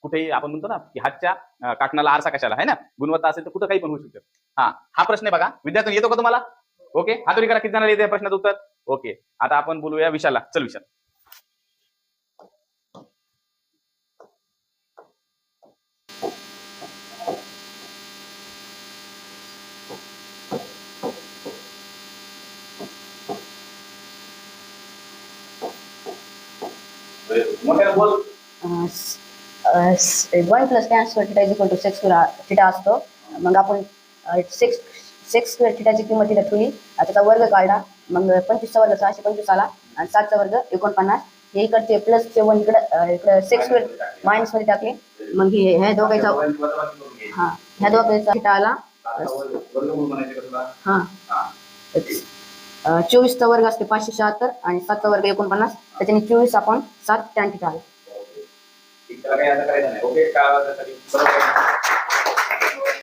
कुठेही आपण म्हणतो ना की हातच्या काकणाला आरसा कशाला आहे ना, गुणवत्ता असेल तर कुठं काही पण होऊ शकतं. हा प्रश्न आहे बघा विद्यार्थी, येतो का तुम्हाला? ओके, हातोरी करा किती जणांना येते प्रश्नाचं उत्तर. ओके, आता आपण बोलूया विशालला. चल विशाल. बोल. 1 plus tan square theta is equal to 6 square theta असतो. मग आपण 6 स्क्वेअर थिटाची किंमत तिथे ठेवली, त्याचा वर्ग काढला, मग 25चा वर्ग 625 आला आणि 7चा वर्ग 49. हे इकडचे प्लसचे 1 इकडे 6 स्क्वेअर मायनस मध्ये टाकले, मग ह्या दोघांचा ह्या दोघांचा थिटा आला. 24चा वर्ग असते 576 आणि 7चा वर्ग 49, त्याच्याने 24 आपण 7 टॅन थिटा आला. त्याला काही असं करायचं नाही. ओके,